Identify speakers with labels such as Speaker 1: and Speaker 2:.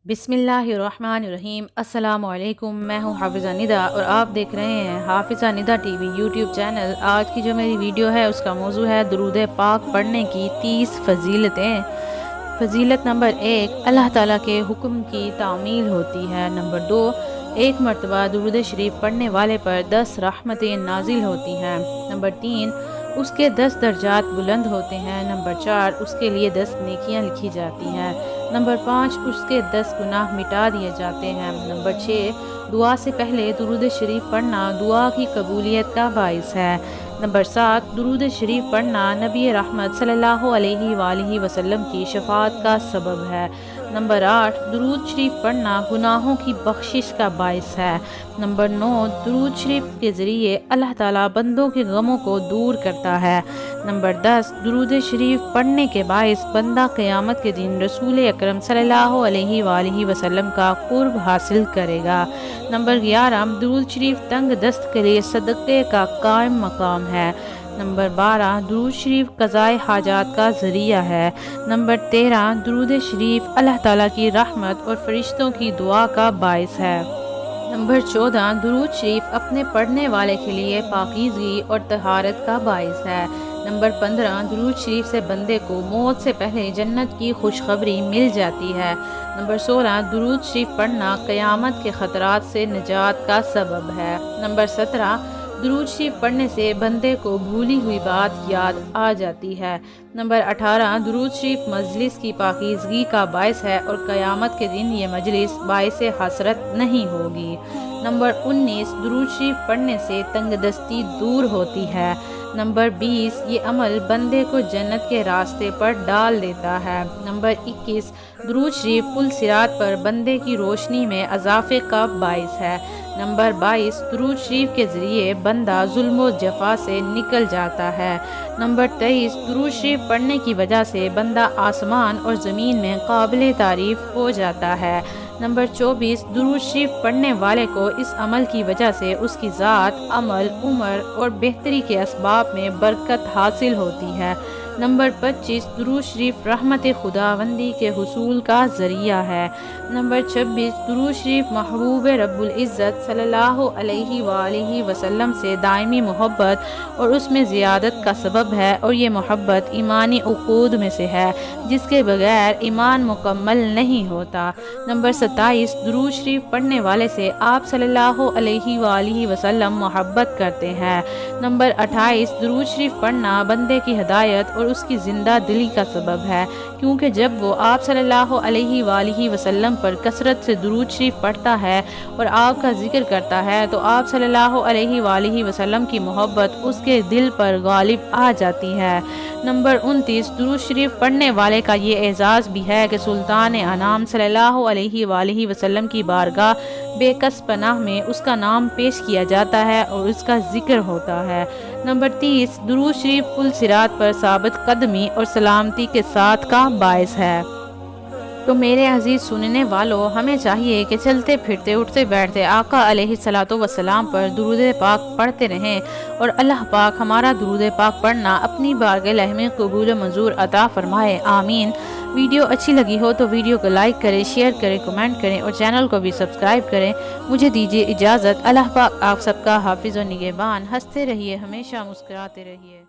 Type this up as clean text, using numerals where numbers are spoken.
Speaker 1: बिस्मिल्लाहिर्रहमानिर्रहीम। अस्सलामु अलैकुम। मैं हूँ हाफिज़ा निदा और आप देख रहे हैं Hafiza Nida TV YouTube channel. आज की जो मेरी वीडियो है उसका मौजू है दुरूद पाक पढ़ने की 30 फजीलतें। फजीलत नंबर 1, अल्लाह ताला के हुक्म की तामील होती है। नंबर 2, एक मरतबा दुरूद शरीफ पढ़ने वाले पर 10 रहमतें नाजिल होती हैं। नंबर 3, उसके 10 दर्जात बुलंद होते हैं। नंबर 4, उसके लिए 10 नेकियां लिखी जाती हैं। नंबर 5, उसके 10 गुनाह मिटा दिए जाते हैं। नंबर 6, दुआ से पहले दुरूद शरीफ पढ़ना दुआ की कबूलियत का बाइस है। नंबर 7, दुरूद शरीफ पढ़ना नबी रहमत सल्लल्लाहु अलैहि वसल्लम की शफाअत का सबब है। नंबर 8, दुरूद शरीफ पढ़ना गुनाहों की बख्शिश का बाइस है। नंबर 9, दुरूद शरीफ के ज़रिए अल्लाह ताला बंदों के गमों को दूर करता है। नंबर 10, दुरूद शरीफ पढ़ने के बाइस बंदा क़यामत के दिन रसूल अकरम सल्लल्लाहु अलैहि वसल्लम का कुर्ब हासिल करेगा। नंबर 11, दुरूद शरीफ तंग दस्त के लिए सदक़े का कायम मकाम है। नंबर 12, दुरूद शरीफ क़ज़ाए हाजात का ज़रिया है। नंबर 13, दुरूद शरीफ अल्लाह ताला की रहमत और फरिश्तों की दुआ का बाइस है। नंबर 14, दुरूद शरीफ अपने पढ़ने वाले के लिए पाकीज़गी और तहारत का बाइस है। नंबर 15, दुरूद शरीफ से बंदे को मौत से पहले जन्नत की खुशखबरी मिल जाती है। नंबर 16, दुरूद शरीफ पढ़ना क़यामत के ख़तरात से निजात का सबब है। नंबर 17, दुरूद शरीफ पढ़ने से बंदे को भूली हुई बात याद आ जाती है। नंबर 18, दुरूद शरीफ मजलिस की पाकीज़गी का बाइस है और क़यामत के दिन ये मजलिस बाइस हसरत नहीं होगी। नंबर 19, दुरूद शरीफ पढ़ने से तंगदस्ती दूर होती है। नंबर 20, ये अमल बंदे को जन्नत के रास्ते पर डाल देता है। नंबर 21, दुरूद शरीफ पुल सिरात पर बंदे की रोशनी में अज़ाफ़े का बाइस है। नंबर 22, दुरूद शरीफ के ज़रिए बंदा जुल्म व जफा से निकल जाता है। नंबर 23, दुरूद शरीफ पढ़ने की वजह से बंदा आसमान और ज़मीन में काबिल तारीफ़ हो जाता है। नंबर 24, दुरूद शरीफ पढ़ने वाले को इस अमल की वजह से उसकी ज़ात, अमल, उम्र और बेहतरी के असबाब में बरकत हासिल होती है। नंबर 25, दुरूद शरीफ रहमत खुदावंदी के हुसूल का ज़रिया है। नंबर 26, दुरूद शरीफ महबूब रब्बुल इज़्ज़त सल्लल्लाहु अलैहि वसल्लम से दायमी मोहब्बत और उसमें ज़ियादत का सबब है और ये मोहब्बत ईमानी उक़ूद में से है जिसके बगैर ईमान मुकम्मल नहीं होता। नंबर 27, दुरूद शरीफ पढ़ने वाले से आप सल्लल्लाहु अलैहि वसल्लम मोहब्बत करते हैं। नंबर 28, दुरूद शरीफ पढ़ना बंदे की हिदायत और उसकी ज़िंदा दिली का सबब है क्योंकि जब वो आप सल्लल्लाहु अलैहि वसल्लम पर कसरत से दुरूद शरीफ पढ़ता है और आपका जिक्र करता है तो आप सल्लल्लाहु अलैहि वसल्लम की मोहब्बत उसके दिल पर गालिब आ जाती है। नंबर 29, दुरूद शरीफ पढ़ने वाले का ये एजाज़ भी है कि सुल्तान अनाम सल्लल्लाहु अलैहि वसल्लम की बारगाह बेकस पनाह में उसका नाम पेश किया जाता है और उसका जिक्र होता है। नंबर 30, दुरूद शरीफ पुल सिरात पर साबित कदमी और सलामती के साथ का बाइस है। तो मेरे अजीज़ सुनने वालों, हमें चाहिए कि चलते फिरते उठते बैठते आका अलैहिस्सलातु वस्सलाम पर दुरूद पाक पढ़ते रहें और अल्लाह पाक हमारा दुरूद पाक पढ़ना अपनी बारगाह में कबूल मंजूर अता फरमाए। आमीन। वीडियो अच्छी लगी हो तो वीडियो को लाइक करें, शेयर करें, कमेंट करें और चैनल को भी सब्सक्राइब करें। मुझे दीजिए इजाज़त। अल्लाह पाक आप सबका हाफिज़ व निगहबान। हंसते रहिए, हमेशा मुस्कुराते रहिए।